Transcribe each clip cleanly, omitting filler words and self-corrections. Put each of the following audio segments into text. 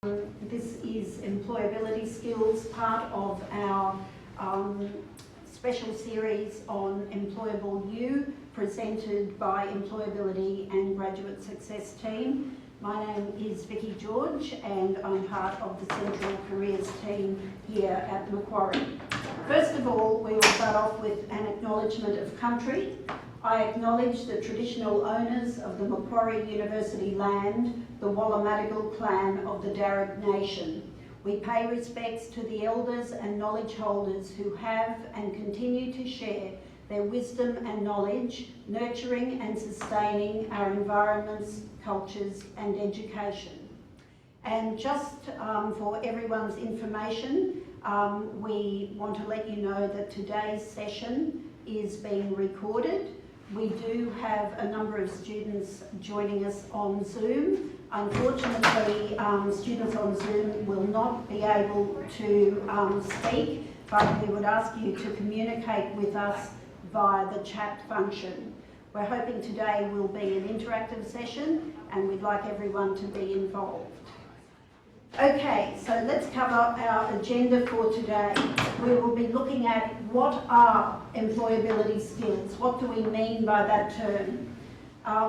This is Employability Skills, part of our special series on Employable U, presented by Employability and Graduate Success team. My name is Vicky George and I'm part of the Central Careers team here at Macquarie. First of all, we will start off with an acknowledgement of country. I acknowledge the traditional owners of the Macquarie University land, the Wallamadigal clan of the Darug Nation. We pay respects to the elders and knowledge holders who have and continue to share their wisdom and knowledge, nurturing and sustaining our environments, cultures and education. And just for everyone's information, we want to let you know that today's session is being recorded. We do have a number of students joining us on Zoom. Unfortunately, students on Zoom will not be able to speak, but we would ask you to communicate with us via the chat function. We're hoping today will be an interactive session and we'd like everyone to be involved. Okay, so let's cover our agenda for today. We will be looking at what are employability skills, what do we mean by that term.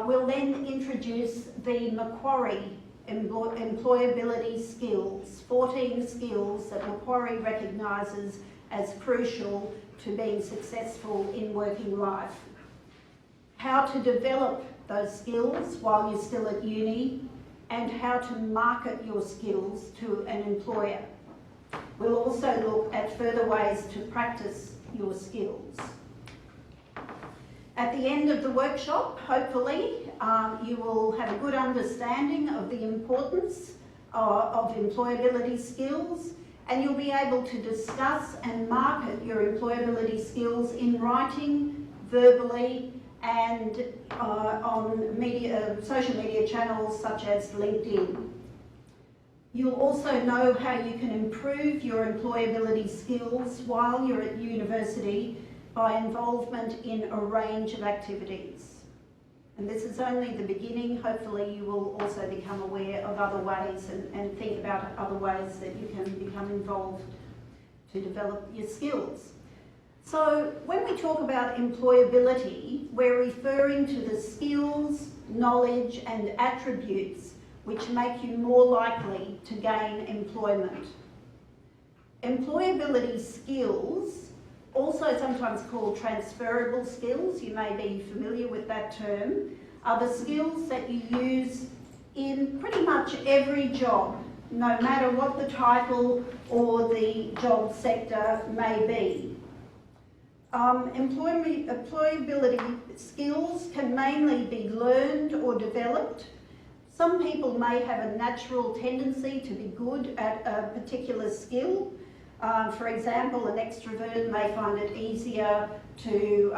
We'll then introduce the Macquarie employability skills, 14 skills that Macquarie recognises as crucial to being successful in working life. How to develop those skills while you're still at uni, and how to market your skills to an employer. We'll also look at further ways to practice your skills. At the end of the workshop, hopefully, you will have a good understanding of the importance of employability skills, and you'll be able to discuss and market your employability skills in writing, verbally, and on social media channels such as LinkedIn. You'll also know how you can improve your employability skills while you're at university by involvement in a range of activities. And this is only the beginning. Hopefully you will also become aware of other ways and think about other ways that you can become involved to develop your skills. So when we talk about employability, we're referring to the skills, knowledge and attributes which make you more likely to gain employment. Employability skills, also sometimes called transferable skills, you may be familiar with that term, are the skills that you use in pretty much every job, no matter what the title or the job sector may be. Employability skills can mainly be learned or developed. Some people may have a natural tendency to be good at a particular skill. For example, an extrovert may find it easier to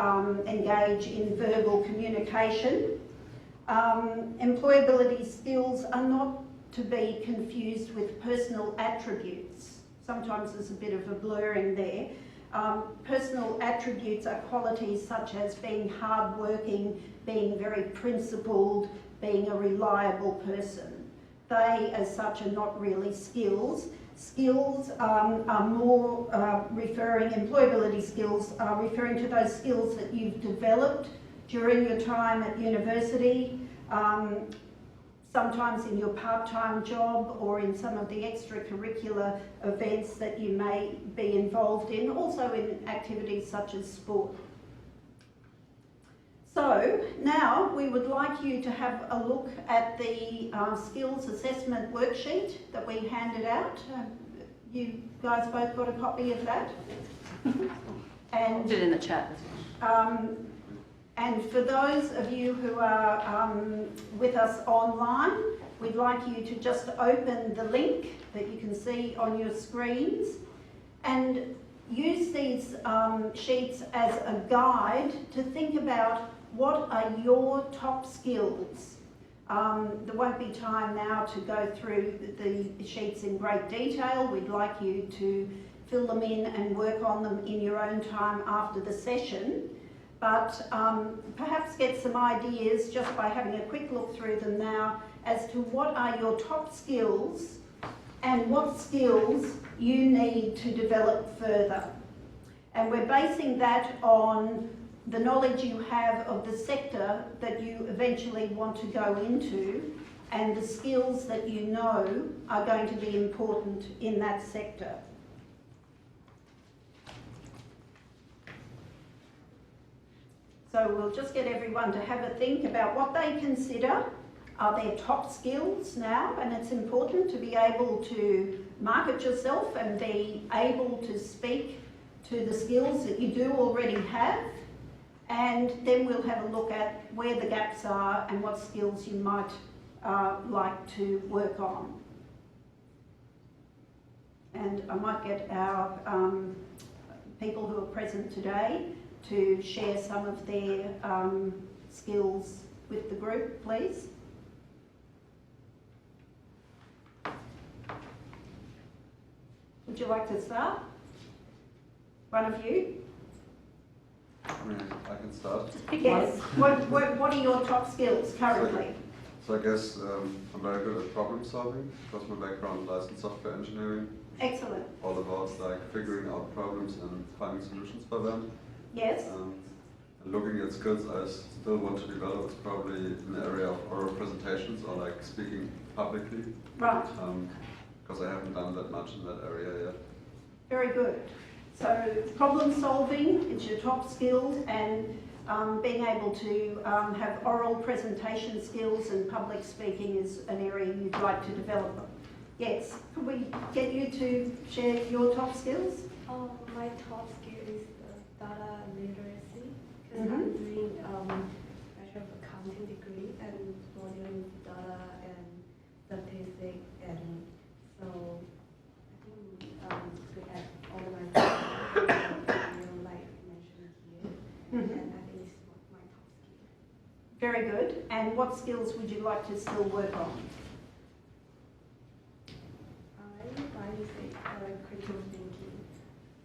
engage in verbal communication. Employability skills are not to be confused with personal attributes. Sometimes there's a bit of a blurring there. Personal attributes are qualities such as being hardworking, being very principled, being a reliable person. They, as such, are not really skills. Skills are more employability skills are referring to those skills that you've developed during your time at university, sometimes in your part-time job or in some of the extracurricular events that you may be involved in, also in activities such as sport. So now we would like you to have a look at the skills assessment worksheet that we handed out. You guys both got a copy of that? And put it in the chat. And for those of you who are with us online, we'd like you to just open the link that you can see on your screens and use these sheets as a guide to think about what are your top skills. There won't be time now to go through the sheets in great detail. We'd like you to fill them in and work on them in your own time after the session. But perhaps get some ideas just by having a quick look through them now as to what are your top skills and what skills you need to develop further. And we're basing that on the knowledge you have of the sector that you eventually want to go into and the skills that you know are going to be important in that sector. So we'll just get everyone to have a think about what they consider are their top skills now, and it's important to be able to market yourself and be able to speak to the skills that you do already have, and then we'll have a look at where the gaps are and what skills you might like to work on. And I might get our people who are present today to share some of their skills with the group, please. Would you like to start? One of you? I mean, I can start. Yes. What are your top skills currently? So I guess I'm very good at problem solving because my background lies in software engineering. Excellent. All about like figuring out problems and finding solutions for them. Yes. And looking at skills I still want to develop is probably in the area of oral presentations or like speaking publicly. Right. Because I haven't done that much in that area yet. Very good. So problem solving is your top skills, and being able to have oral presentation skills and public speaking is an area you'd like to develop. Yes. Could we get you to share your top skills? My top skill is data literacy, because I'm doing Bachelor of Accounting degree and more dealing with data and statistics, and so I think good at organizing like mentioned here, and I think it's my top skill. Very good. And what skills would you like to still work on? I would like to say critical thinking.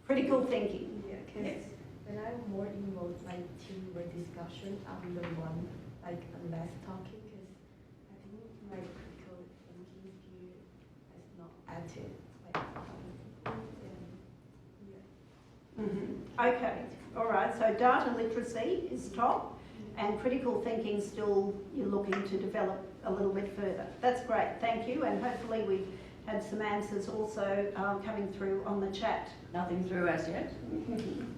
Critical thinking. Yeah, because when I'm more involved like teamwork discussion, I'm the one like less talking, because I think my critical thinking skill is not active like other people, and yeah. Okay. All right. So data literacy is top, and critical thinking still you're looking to develop a little bit further. That's great. Thank you. And hopefully we've had some answers also coming through on the chat. Nothing through as yet.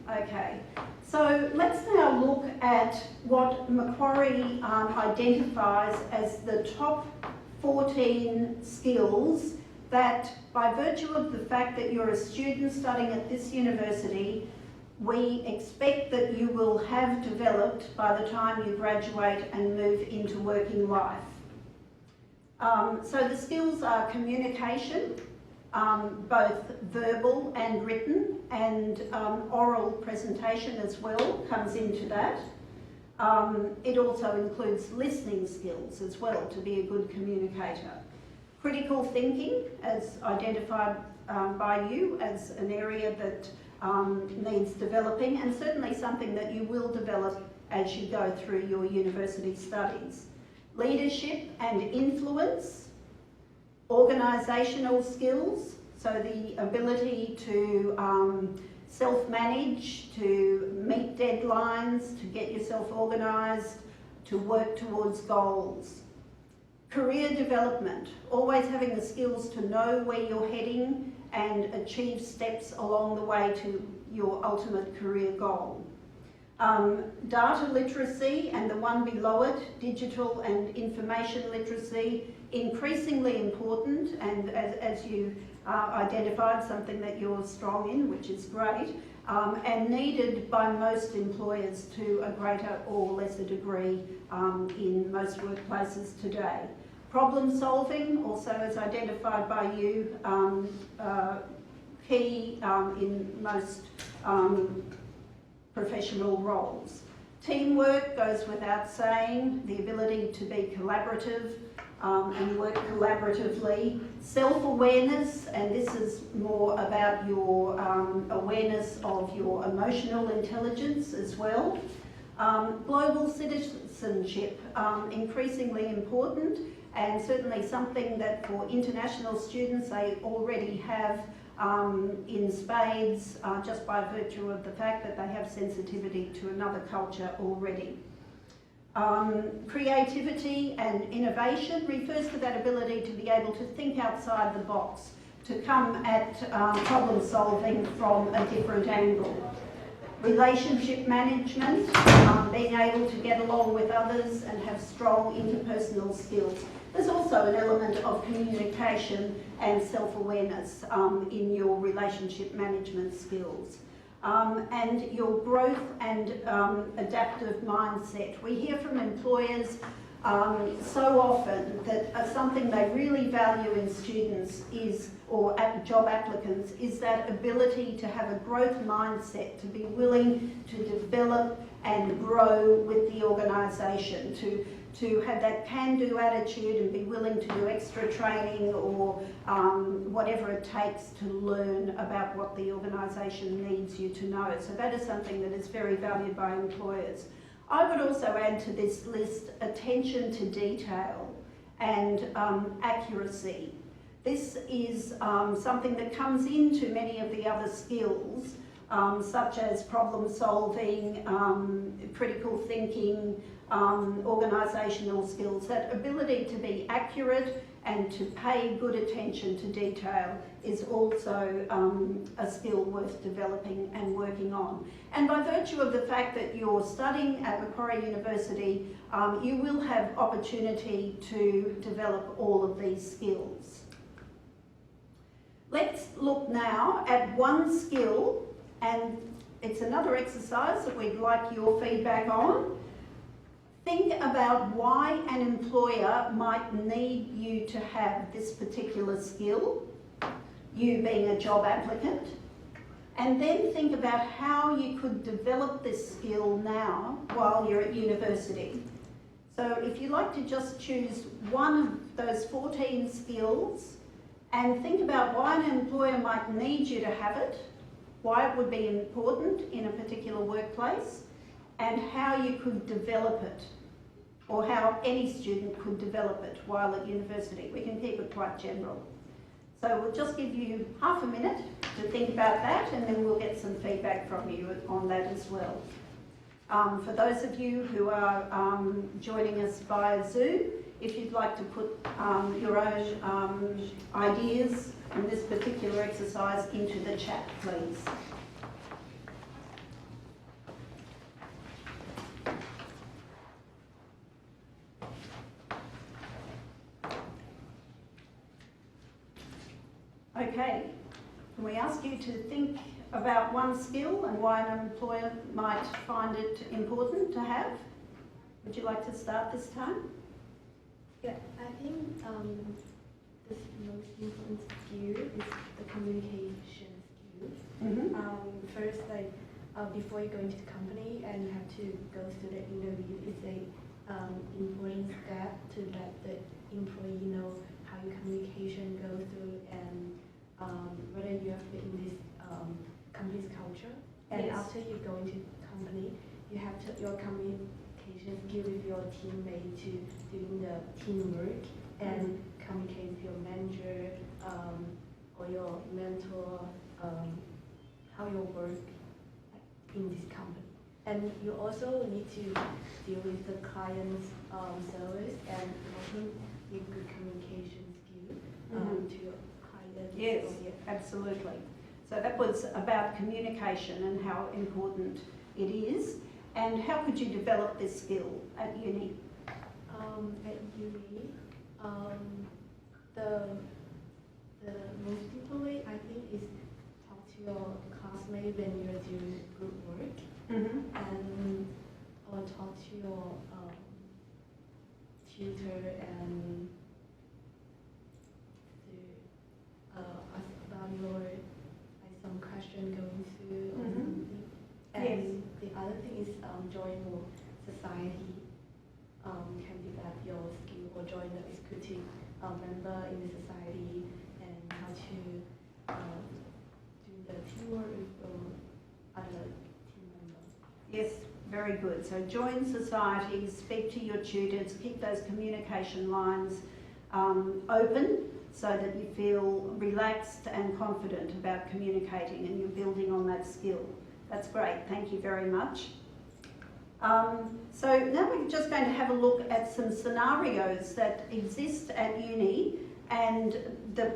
Okay, so let's now look at what Macquarie identifies as the top 14 skills that, by virtue of the fact that you're a student studying at this university, we expect that you will have developed by the time you graduate and move into working life. So the skills are communication, both verbal and written, and oral presentation as well comes into that. It also includes listening skills as well to be a good communicator. Critical thinking, as identified by you as an area that needs developing, and certainly something that you will develop as you go through your university studies. Leadership and influence, organisational skills, so the ability to self-manage, to meet deadlines, to get yourself organised, to work towards goals. Career development, always having the skills to know where you're heading and achieve steps along the way to your ultimate career goal. Data literacy, and the one below it, digital and information literacy, increasingly important, and as you identified, something that you're strong in, which is great, and needed by most employers to a greater or lesser degree in most workplaces today. Problem solving, also as identified by you, key in most professional roles. Teamwork goes without saying, the ability to be collaborative and work collaboratively. Self-awareness, and this is more about your awareness of your emotional intelligence as well. Global citizenship, increasingly important, and certainly something that for international students they already have in spades, just by virtue of the fact that they have sensitivity to another culture already. Creativity and innovation refers to that ability to be able to think outside the box, to come at problem solving from a different angle. Relationship management, being able to get along with others and have strong interpersonal skills. There's also an element of communication and self-awareness in your relationship management skills. And your growth and adaptive mindset. We hear from employers so often that something they really value in students is, or job applicants, is that ability to have a growth mindset, to be willing to develop and grow with the organisation, to have that can-do attitude and be willing to do extra training or whatever it takes to learn about what the organisation needs you to know. So that is something that is very valued by employers. I would also add to this list attention to detail and accuracy. This is something that comes into many of the other skills, such as problem solving, critical thinking, organisational skills. That ability to be accurate and to pay good attention to detail is also a skill worth developing and working on. And by virtue of the fact that you're studying at Macquarie University, you will have opportunity to develop all of these skills. Let's look now at one skill, and it's another exercise that we'd like your feedback on. Think about why an employer might need you to have this particular skill, you being a job applicant, and then think about how you could develop this skill now while you're at university. So if you like to just choose one of those 14 skills and think about why an employer might need you to have it, why it would be important in a particular workplace, and how you could develop it, or how any student could develop it while at university. We can keep it quite general. So we'll just give you half a minute to think about that, and then we'll get some feedback from you on that as well. For those of you who are joining us via Zoom, if you'd like to put your own ideas in this particular exercise into the chat, please. Okay, can we ask you to think about one skill and why an employer might find it important to have? Would you like to start this time? Yeah, I think the most important skill is the communication skill. Mm-hmm. First, before you go into the company and you have to go through the interview, it's a important step to let the employee know how your communication goes through and whether you have fit in this company's culture. And Yes. after you go into the company, you have your communication skill with your teammate to doing the teamwork and communicate with your manager or your mentor, how you work in this company. And you also need to deal with the client's service and also give good communication skill to your client. Yes, So, yeah. absolutely. So that was about communication and how important it is. And how could you develop this skill at uni? At uni, the most important way I think is talk to your classmate when you're doing group work, and or talk to your tutor and to ask about your some question going through or something. And the other thing is join more society. Can develop your skill or join the executive member in the society and how to do the teamwork with other team members. Yes, very good. So join societies, speak to your tutors, keep those communication lines open, so that you feel relaxed and confident about communicating and you're building on that skill. That's great, thank you very much. So now we're just going to have a look at some scenarios that exist at uni and that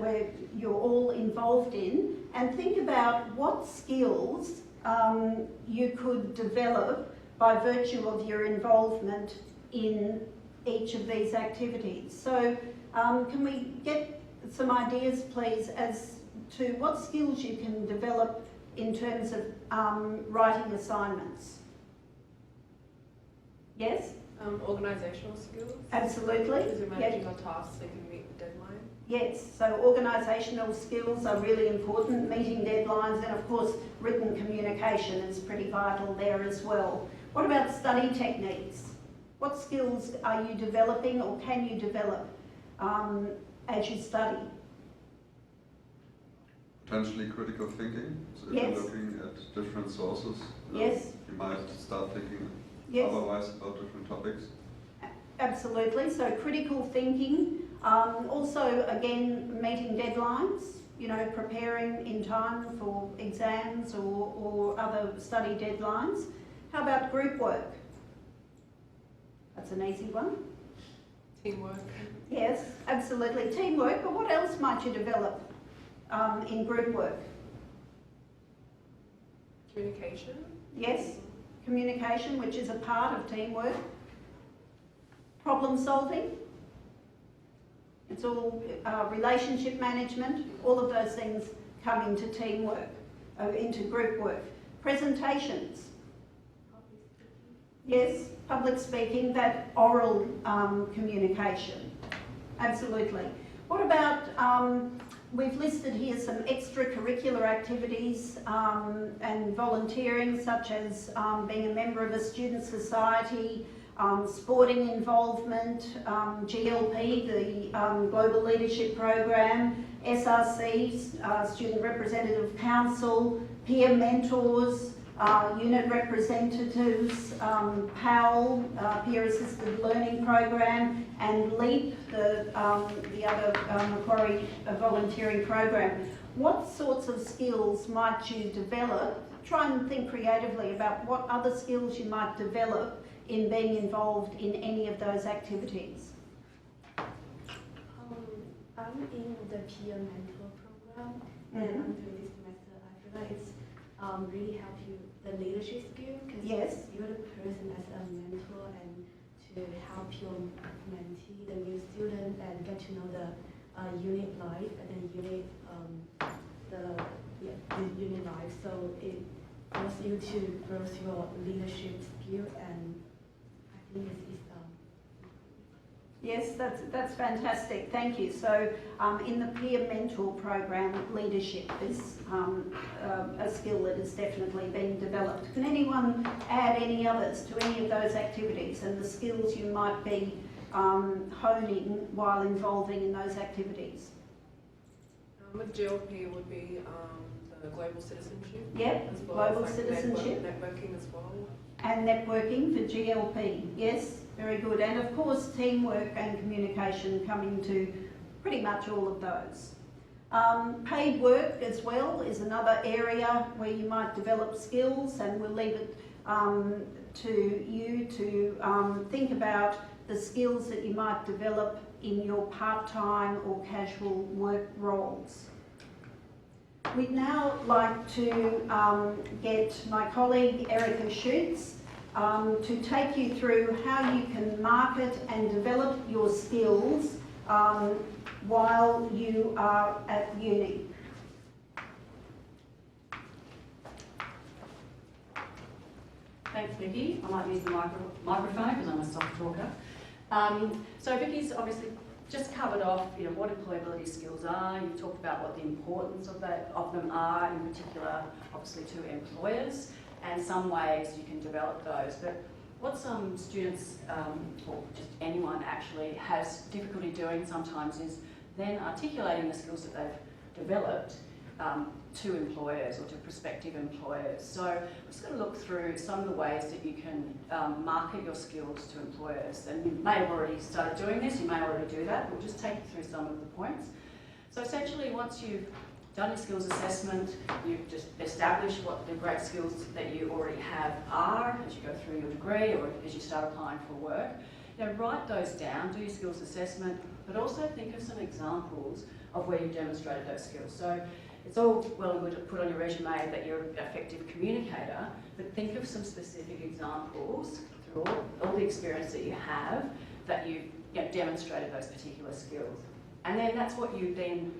you're all involved in, and think about what skills you could develop by virtue of your involvement in each of these activities. So can we get some ideas, please, as to what skills you can develop in terms of writing assignments? Yes? Organisational skills. Absolutely. Because you're managing your tasks so you can meet the deadline. Yes, so organisational skills are really important, meeting deadlines, and of course written communication is pretty vital there as well. What about study techniques? What skills are you developing or can you develop as you study? Potentially critical thinking. So if Yes. you're looking at different sources, Yes. you might start thinking Yes. otherwise about different topics. Absolutely, so critical thinking. Also, again, meeting deadlines, you know, preparing in time for exams or other study deadlines. How about group work? That's an easy one. Teamwork. Yes, absolutely. Teamwork, but what else might you develop in group work? Communication. Yes, communication, which is a part of teamwork. Problem solving. It's all relationship management. All of those things come into teamwork, into group work. Presentations. Yes, public speaking, that oral communication. Absolutely. What about, we've listed here some extracurricular activities and volunteering, such as being a member of a student society, sporting involvement, GLP, the Global Leadership Program, SRC, Student Representative Council, peer mentors, unit representatives, PAL, Peer Assisted Learning Program, and LEAP, the other Macquarie volunteering program. What sorts of skills might you develop? Try and think creatively about what other skills you might develop in being involved in any of those activities. I'm in the peer mentor program, and I'm doing this semester. I feel like it's really help you the leadership skill, because Yes. you're the person as a mentor and to help your mentee, the new student, and get to know the unit life and then unit the unit life. So it forces you to grow your leadership skill, and I think it's Yes, that's fantastic. Thank you. So, in the peer mentor program, leadership is a skill that is definitely being developed. Can anyone add any others to any of those activities and the skills you might be honing while involving in those activities? With GLP would be the global citizenship. Yep, as well as, global like, citizenship. networking as well. And networking for GLP, yes, very good. And of course, teamwork and communication come into pretty much all of those. Paid work as well is another area where you might develop skills, and we'll leave it to you to think about the skills that you might develop in your part-time or casual work roles. We'd now like to get my colleague Erica Schutz to take you through how you can market and develop your skills while you are at uni. Thanks, Vicky. I might use the microphone because I'm a soft talker. So Vicky's obviously just covered off, what employability skills are. You talked about what the importance of them are, in particular, obviously to employers, and some ways you can develop those. But what some students, or just anyone actually, has difficulty doing sometimes is then articulating the skills that they've developed to employers or to prospective employers. So we're just going to look through some of the ways that you can market your skills to employers. And you may have already started doing this, you may already do that, but we'll just take you through some of the points. So essentially, once you've done your skills assessment, you've just established what the great skills that you already have are as you go through your degree or as you start applying for work. You know, write those down, do your skills assessment, but also think of some examples of where you've demonstrated those skills. So it's all well and good to put on your resume that you're an effective communicator, but think of some specific examples through all the experience that you have that you've demonstrated those particular skills. And then that's what you then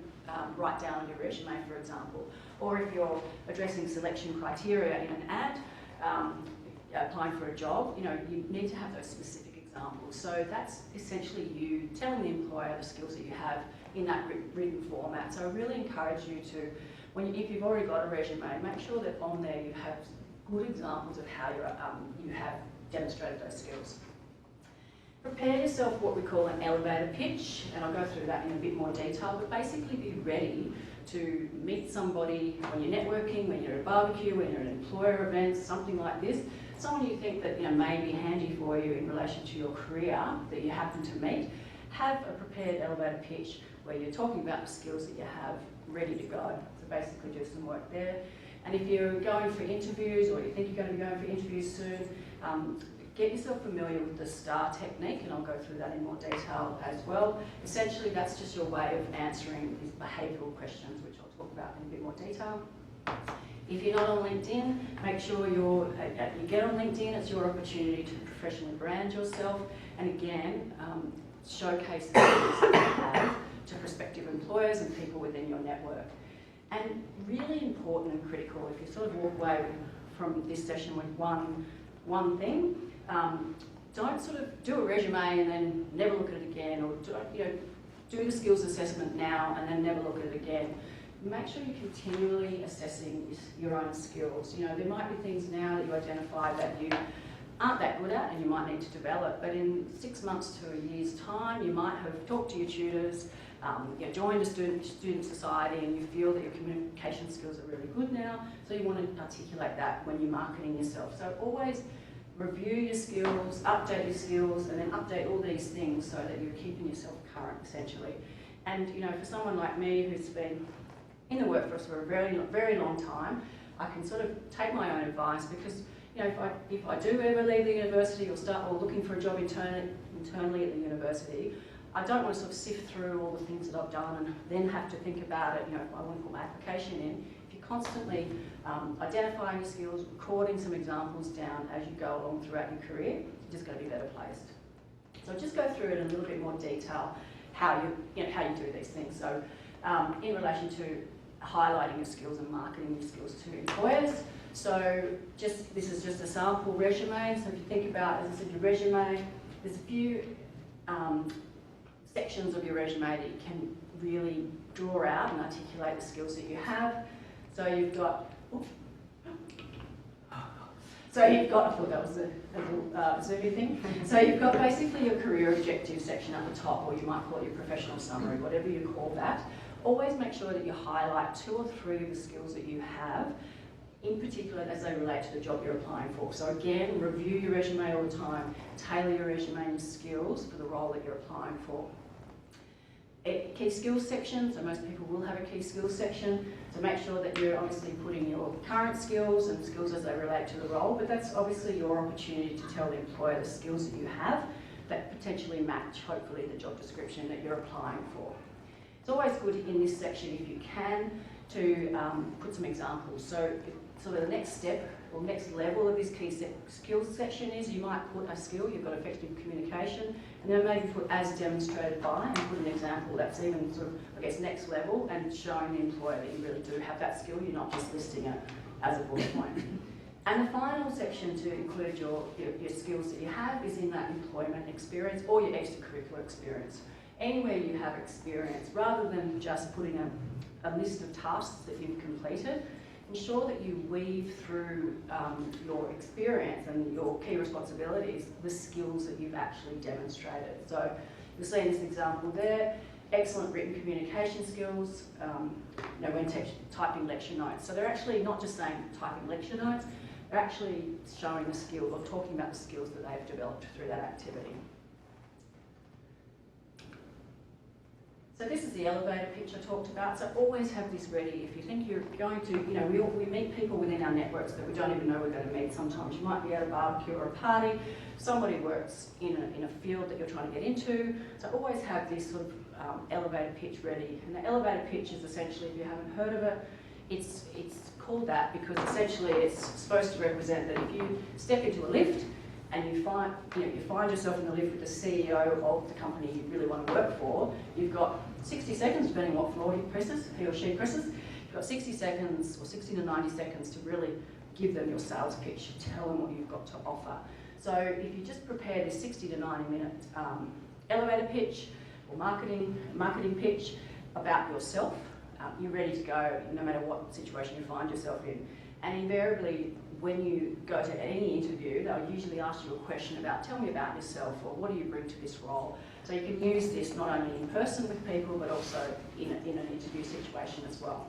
write down on your resume, for example. Or if you're addressing selection criteria in an ad, applying for a job, you need to have those specific examples. So that's essentially you telling the employer the skills that you have in that written format. So I really encourage you to, if you've already got a resume, make sure that on there you have good examples of how you have demonstrated those skills. Prepare yourself what we call an elevator pitch, and I'll go through that in a bit more detail, but basically be ready to meet somebody when you're networking, when you're at a barbecue, when you're at an employer event, something like this, someone you think that may be handy for you in relation to your career that you happen to meet. Have a prepared elevator pitch where you're talking about the skills that you have ready to go. So basically do some work there. And if you're going for interviews or you think you're going to be going for interviews soon, get yourself familiar with the STAR technique, and I'll go through that in more detail as well. Essentially, that's just your way of answering these behavioural questions, which I'll talk about in a bit more detail. If you're not on LinkedIn, make sure you get on LinkedIn. It's your opportunity to professionally brand yourself, and again, showcase the skills that you have to prospective employers and people within your network. And really important and critical, if you sort of walk away from this session with one thing, don't sort of do a resume and then never look at it again, or do the skills assessment now and then never look at it again. Make sure you're continually assessing your own skills. There might be things now that you identify that you aren't that good at and you might need to develop, but in 6 months to a year's time, you might have talked to your tutors, joined a student society, and you feel that your communication skills are really good now, so you want to articulate that when you're marketing yourself. So always review your skills, update your skills, and then update all these things so that you're keeping yourself current, essentially. And for someone like me who's been in the workforce for a very, very long time, I can sort of take my own advice, because if I do ever leave the university or looking for a job internally at the university, I don't want to sort of sift through all the things that I've done and then have to think about it. If I want to put my application in, if you're constantly identifying your skills, recording some examples down as you go along throughout your career, you're just going to be better placed. So just go through it in a little bit more detail, how you do these things. So in relation to highlighting your skills and marketing your skills to employers. So this is just a sample resume. So if you think about, as I said, your resume, there's a few sections of your resume that you can really draw out and articulate the skills that you have. So you've got, I thought that was a little zoomy thing. So you've got basically your career objective section at the top, or you might call it your professional summary, whatever you call that. Always make sure that you highlight 2 or 3 of the skills that you have, in particular as they relate to the job you're applying for. So again, review your resume all the time, tailor your resume and skills for the role that you're applying for. Key skills section, so most people will have a key skills section, so make sure that you're obviously putting your current skills and skills as they relate to the role, but that's obviously your opportunity to tell the employer the skills that you have that potentially match, hopefully, the job description that you're applying for. It's always good in this section, if you can, to put some examples. So sort of the next step or next level of this key skills section is you might put a skill, you've got effective communication, and then maybe put as demonstrated by and put an example that's even sort of, I guess, next level, and showing the employer that you really do have that skill, you're not just listing it as a bullet point. And the final section to include your skills that you have is in that employment experience or your extracurricular experience. Anywhere you have experience, rather than just putting a list of tasks that you've completed, ensure that you weave through your experience and your key responsibilities the skills that you've actually demonstrated. So you'll see in this example there, excellent written communication skills, you know, when typing lecture notes. So they're actually not just saying typing lecture notes, they're actually showing the skill or talking about the skills that they've developed through that activity. So this is the elevator pitch I talked about. So always have this ready. If you think you're going to, you know, we meet people within our networks that we don't even know we're going to meet sometimes. You might be at a barbecue or a party. Somebody works in a field that you're trying to get into. So always have this sort of elevator pitch ready. And the elevator pitch is essentially, if you haven't heard of it, it's called that because essentially it's supposed to represent that if you step into a lift and you find yourself in the lift with the CEO of the company you really want to work for, you've got 60 seconds, depending on what floor he or she presses, you've got 60 seconds or 60 to 90 seconds to really give them your sales pitch, tell them what you've got to offer. So if you just prepare this 60 to 90 minute elevator pitch or marketing pitch about yourself, you're ready to go no matter what situation you find yourself in. And invariably, when you go to any interview, they'll usually ask you a question about, tell me about yourself, or what do you bring to this role? So you can use this not only in person with people, but also in an interview situation as well.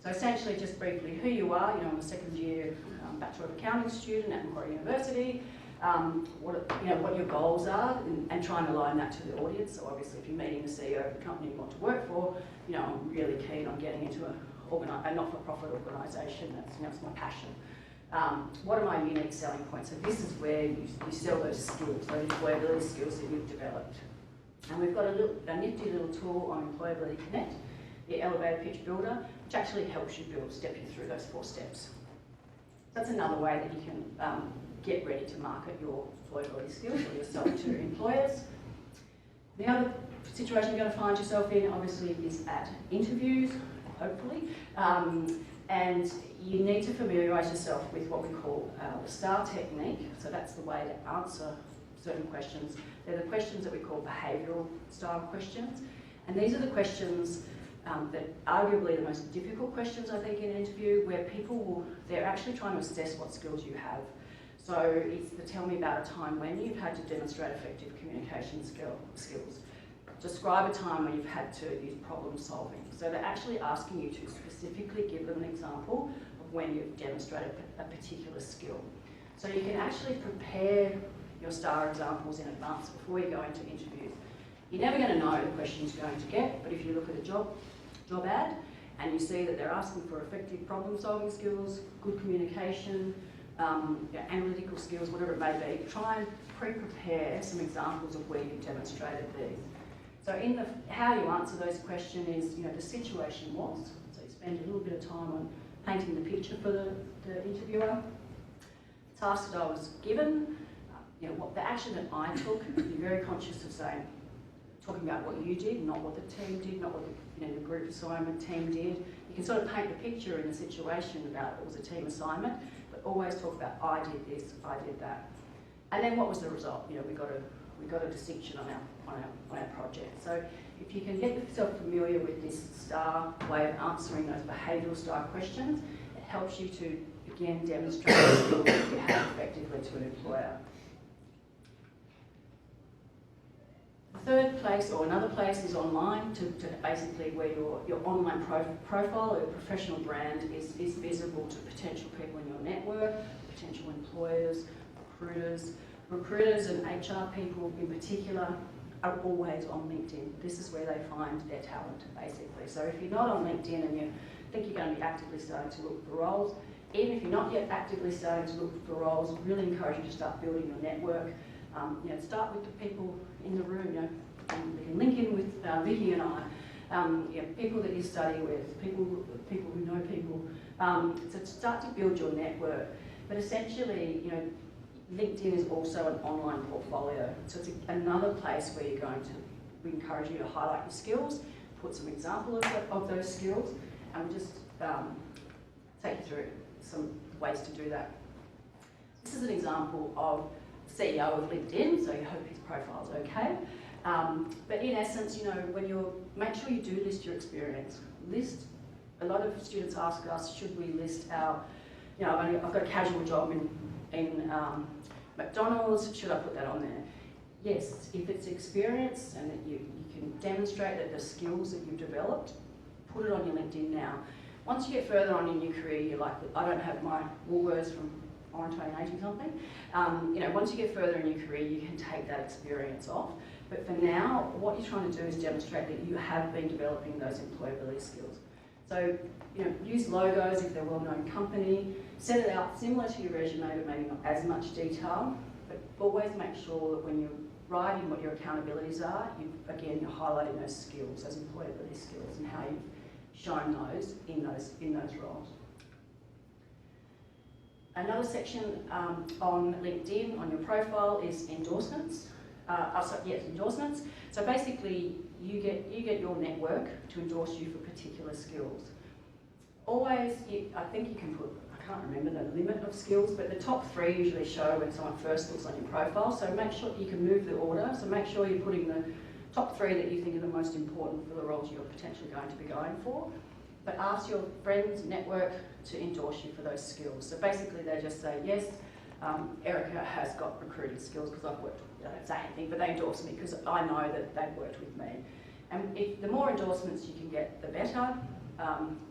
So essentially, just briefly, who you are. You know, I'm a second year Bachelor of Accounting student at Macquarie University. What your goals are, and try and align that to the audience. So obviously, if you're meeting the CEO of the company you want to work for, you know, I'm really keen on getting into a not-for-profit organisation. That's, you know, it's my passion. What are my unique selling points? So this is where you sell those skills, those employability skills that you've developed. And we've got a nifty little tool on Employability Connect, the Elevator Pitch Builder, which actually helps you step you through those 4 steps. That's another way that you can get ready to market your employability skills or yourself to employers. The other situation you're going to find yourself in, obviously, is at interviews, hopefully. And you need to familiarise yourself with what we call the STAR technique. So that's the way to answer certain questions. They're the questions that we call behavioural style questions. And these are the questions that arguably the most difficult questions, I think, in an interview, where they're actually trying to assess what skills you have. So it's the tell me about a time when you've had to demonstrate effective communication skills. Describe a time when you've had to use problem solving. So they're actually asking you to specifically give them an example of when you've demonstrated a particular skill. So you can actually prepare your STAR examples in advance before you go into interviews. You're never going to know the questions you're going to get, but if you look at a job ad and you see that they're asking for effective problem solving skills, good communication, analytical skills, whatever it may be, try and pre-prepare some examples of where you've demonstrated these. So in how you answer those questions is, you know, the situation was, so you spend a little bit of time on painting the picture for the interviewer. The task that I was given, you know, what the action that I took, be very conscious of talking about what you did, not what the team did, not what the group assignment team did. You can sort of paint the picture in the situation about it was a team assignment, but always talk about I did this, I did that. And then what was the result? You know, we got a distinction on our project. So if you can get yourself familiar with this STAR way of answering those behavioural style questions, it helps you to again demonstrate the skills that you have effectively to an employer. The third place, or another place, is online, to basically where your online profile or your professional brand is visible to potential people in your network, potential employers, recruiters. Recruiters and HR people in particular are always on LinkedIn. This is where they find their talent, basically. So if you're not on LinkedIn and you think you're going to be actively starting to look for roles, even if you're not yet actively starting to look for roles, I really encourage you to start building your network. Start with the people in the room. You know, you can link in with Vicky and I. People that you study with, people who know people. So start to build your network. But essentially, you know, LinkedIn is also an online portfolio. So it's another place where we encourage you to highlight your skills, put some examples of those skills, and we'll just take you through some ways to do that. This is an example of CEO of LinkedIn, so you hope his profile's okay. But in essence, you know, make sure you do list your experience. A lot of students ask us, should we list our, you know, I've got a casual job in McDonald's, should I put that on there? Yes, if it's experience and that you can can demonstrate that the skills that you've developed, put it on your LinkedIn now. Once you get further on in your career, you're like, I don't have my Woolworths from Orange 2080 something. You know, once you get further in your career, you can take that experience off. But for now, what you're trying to do is demonstrate that you have been developing those employability skills. So, you know, use logos if they're a well-known company. Set it out similar to your resume, but maybe not as much detail. But always make sure that when you're writing what your accountabilities are, you're highlighting those skills, those employability skills, and how you've shown those in those roles. Another section on LinkedIn on your profile is endorsements. Endorsements. So basically, you get your network to endorse you for particular skills. Always, I think you can put, I can't remember the limit of skills, but the top 3 usually show when someone first looks on your profile. So make sure you can move the order. So make sure you're putting the top 3 that you think are the most important for the roles you're potentially going to be going for. But ask your friends, network to endorse you for those skills. So basically they just say, yes, Erica has got recruiting skills because I've worked, they don't say anything, but they endorse me because I know that they've worked with me. And the more endorsements you can get, the better.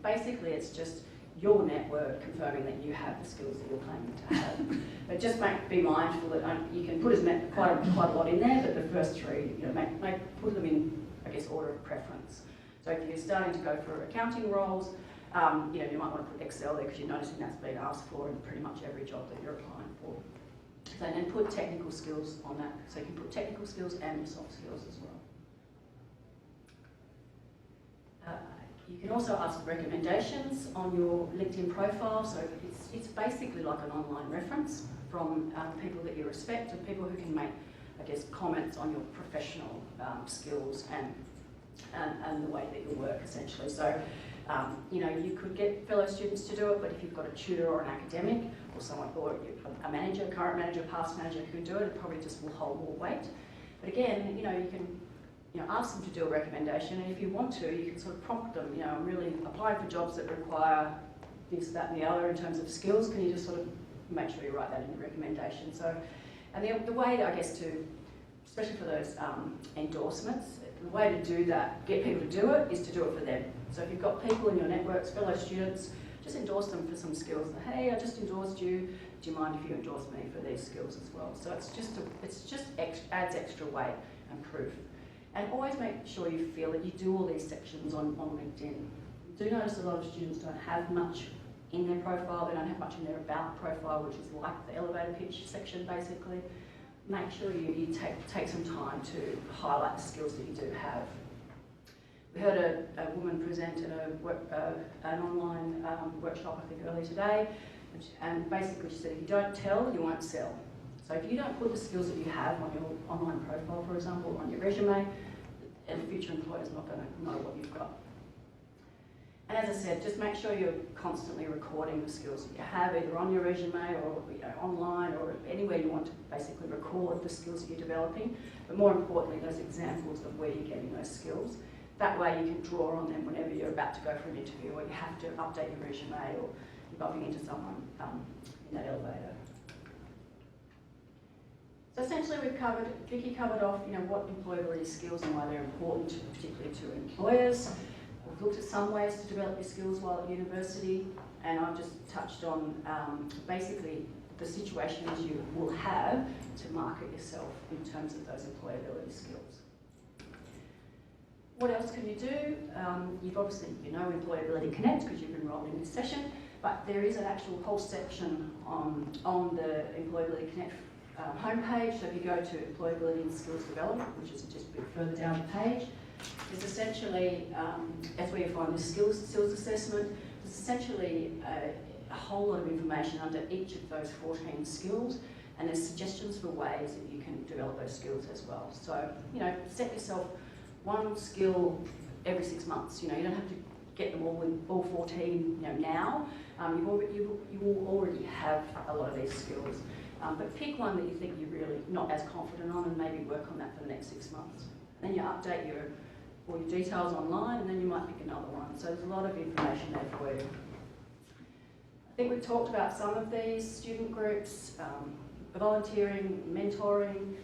Basically it's just your network confirming that you have the skills that you're claiming to have. But just be mindful that you can put quite a lot in there, but the first 3, you know, put them in, I guess, order of preference. So if you're starting to go for accounting roles, you know, you might want to put Excel there because you're noticing that's been asked for in pretty much every job that you're applying for. So then put technical skills on that. So you can put technical skills and your soft skills as well. You can also ask recommendations on your LinkedIn profile. So it's basically like an online reference from people that you respect and people who can make, I guess, comments on your professional skills and the way that you work, essentially. So, you know, you could get fellow students to do it, but if you've got a tutor or an academic or someone, or a manager, current manager, past manager who can do it, it probably just will hold more weight. But again, you know, you can ask them to do a recommendation, and if you want to, you can sort of prompt them, you know, I'm really applying for jobs that require this, that and the other in terms of skills. Can you just sort of make sure you write that in the recommendation? So, and the way, I guess, to, especially for those endorsements, the way to do that, get people to do it, is to do it for them. So if you've got people in your networks, fellow students, just endorse them for some skills. Hey, I just endorsed you. Do you mind if you endorse me for these skills as well? So adds extra weight and proof. And always make sure you feel that you do all these sections on LinkedIn. Do notice a lot of students don't have much in their profile. They don't have much in their about profile, which is like the elevator pitch section, basically. Make sure you take some time to highlight the skills that you do have. We heard a woman present at an online workshop, I think earlier today, and basically she said, if you don't tell, you won't sell. So if you don't put the skills that you have on your online profile, for example, on your resume, and the future employer's not going to know what you've got. And as I said, just make sure you're constantly recording the skills that you have, either on your resume or online or anywhere you want to basically record the skills that you're developing. But more importantly, those examples of where you're getting those skills. That way you can draw on them whenever you're about to go for an interview or you have to update your resume or you're bumping into someone in that elevator. So essentially Vicky covered off, what employability skills and why they're important, particularly to employers. We've looked at some ways to develop your skills while at university, and I've just touched on basically the situations you will have to market yourself in terms of those employability skills. What else can you do? You've obviously, Employability Connect because you've enrolled in this session, but there is an actual whole section on the Employability Connect homepage. So if you go to Employability and Skills Development, which is just a bit further down the page, it's essentially, that's where you find the skills assessment. There's essentially a whole lot of information under each of those 14 skills, and there's suggestions for ways that you can develop those skills as well. So, set yourself one skill every 6 months. You don't have to get them all 14 now. You will already have a lot of these skills. But pick one that you think you're really not as confident on and maybe work on that for the next 6 months. And then you update all your details online, and then you might pick another one. So there's a lot of information there for you. I think we've talked about some of these student groups, volunteering, mentoring,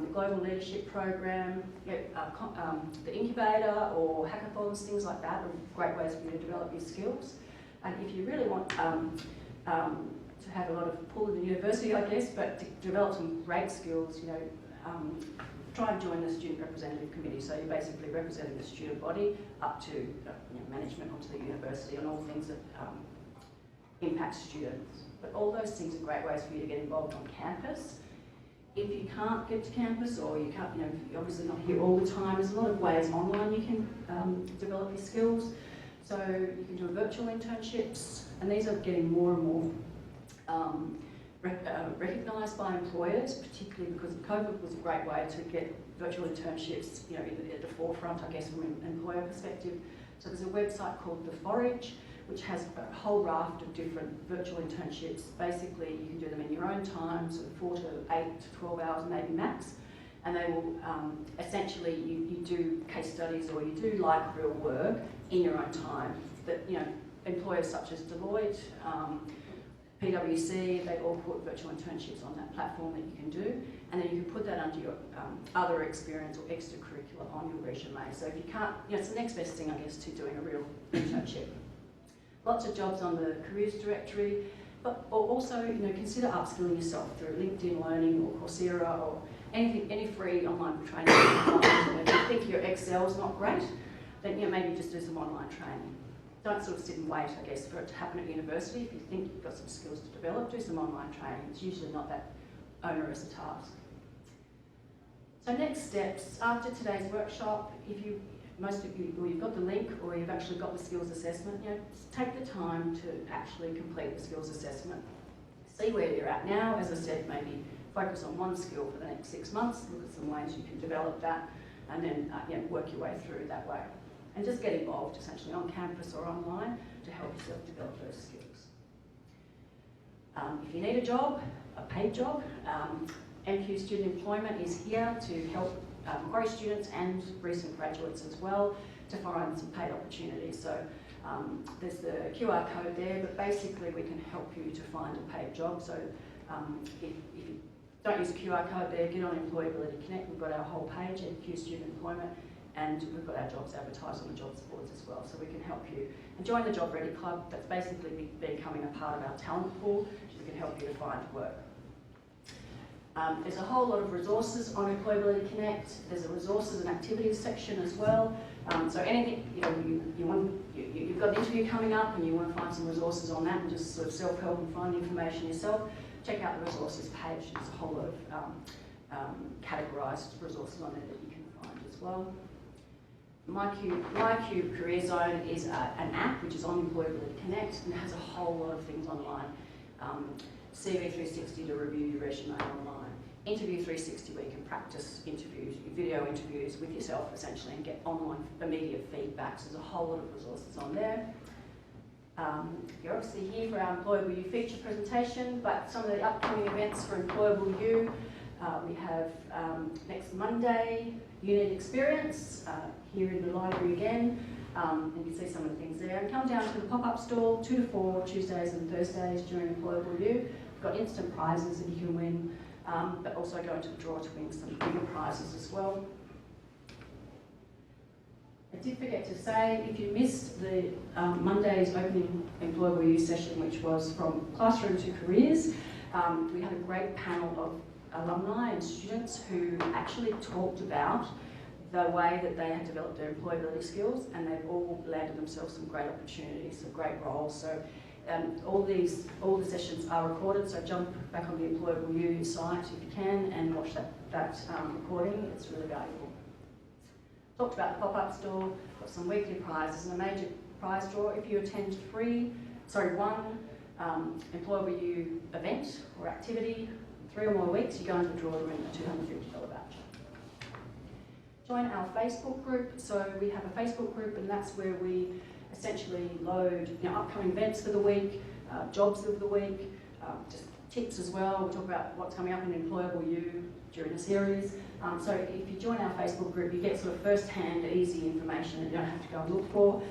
the Global Leadership Program, the incubator or hackathons, things like that are great ways for you to develop your skills. And if you really want to have a lot of pull in the university, I guess, but to develop some great skills, try and join the Student Representative Committee. So you're basically representing the student body up to management onto the university on all things that impact students. But all those things are great ways for you to get involved on campus. If you can't get to campus, or you can't, you're obviously not here all the time, there's a lot of ways online you can develop your skills. So you can do virtual internships, and these are getting more and more recognised by employers, particularly because COVID was a great way to get virtual internships, at the forefront, I guess, from an employer perspective. So there's a website called The Forage, which has a whole raft of different virtual internships. Basically, you can do them in your own time, sort of 4 to 8 to 12 hours, maybe max. And they will, essentially, you do case studies or you do like real work in your own time. That, employers such as Deloitte, PwC, they all put virtual internships on that platform that you can do, and then you can put that under your other experience or extracurricular on your resume. So if you can't, it's the next best thing, I guess, to doing a real internship. Lots of jobs on the careers directory, but also, consider upskilling yourself through LinkedIn Learning or Coursera or anything, any free online training. If you think your Excel's not great, then maybe just do some online training. Don't sort of sit and wait, I guess, for it to happen at university. If you think you've got some skills to develop, do some online training. It's usually not that onerous a task. So next steps, after today's workshop, most of you, you've got the link or you've actually got the skills assessment, take the time to actually complete the skills assessment. See where you're at now. As I said, maybe focus on one skill for the next 6 months, look at some ways you can develop that, and then work your way through that way. And just get involved, essentially, on campus or online to help yourself develop those skills. If you need a job, a paid job, MQ Student Employment is here to help Macquarie students and recent graduates as well to find some paid opportunities. So there's the QR code there, but basically we can help you to find a paid job. So if you don't use the QR code there, get on Employability Connect. We've got our whole page, MQ Student Employment, and we've got our jobs advertised on the jobs boards as well, so we can help you. And join the Job Ready Club. That's basically becoming a part of our talent pool, so we can help you to find work. There's a whole lot of resources on Employability Connect. There's a resources and activities section as well. So anything, you've got an interview coming up and you want to find some resources on that and just sort of self-help and find the information yourself, check out the resources page. There's a whole lot of categorised resources on there that you can find as well. MyQ Career Zone is an app which is on Employability Connect and it has a whole lot of things online. CV 360 to review your resume online. Interview 360 where you can practice interviews, video interviews with yourself essentially and get online immediate feedback. So there's a whole lot of resources on there. You're obviously here for our Employable You feature presentation, but some of the upcoming events for Employable You, we have next Monday, Unit Experience, here in the library again. And you can see some of the things there. And come down to the pop-up stall, 2 to 4, Tuesdays and Thursdays during Employable You. We've got instant prizes that you can win, but also go into the draw to win some bigger prizes as well. I did forget to say, if you missed the Monday's opening Employable You session, which was from classroom to careers, we had a great panel of alumni and students who actually talked about the way that they had developed their employability skills, and they've all landed themselves some great opportunities, some great roles. So all the sessions are recorded, so jump back on the Employable You site if you can and watch that recording. It's really valuable. Talked about the pop-up store, got some weekly prizes and a major prize draw. If you attend one Employable You event or activity, 3 or more weeks, you go into the draw to win a $250 voucher. Join our Facebook group. So we have a Facebook group, and that's where we essentially load upcoming events for the week, jobs of the week, just tips as well. We'll talk about what's coming up in Employable You during the series. So if you join our Facebook group, you get sort of first-hand, easy information that you don't have to go and look for.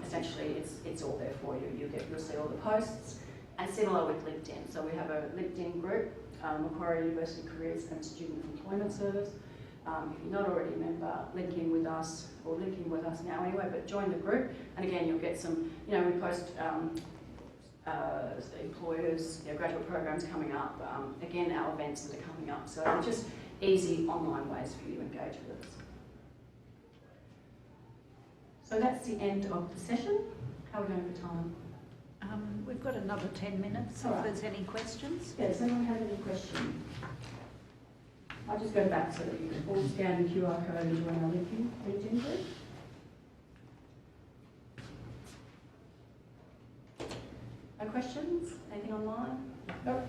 Essentially, it's all there for you. You'll see all the posts. And similar with LinkedIn. So we have a LinkedIn group Macquarie University Careers and Student Employment Service. If you're not already a member, link in with us, or linking with us now anyway, but join the group. And again, you'll get some, we post employers, graduate programs coming up, again, our events that are coming up. So just easy online ways for you to engage with us. So that's the end of the session. How are we going for time? We've got another 10 minutes All right. if there's any questions. Yeah, does anyone have any questions? I'll just go back so that you can all scan the QR code and join our LinkedIn group. No questions? Anything online? Nope.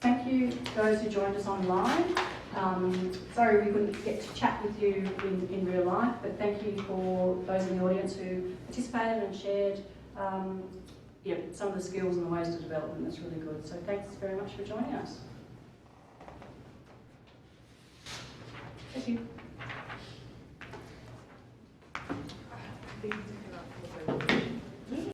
Thank you to those who joined us online. Sorry we couldn't get to chat with you in real life, but thank you for those in the audience who participated and shared some of the skills and the ways to develop them. That's really good. So thanks very much for joining us. Thank you.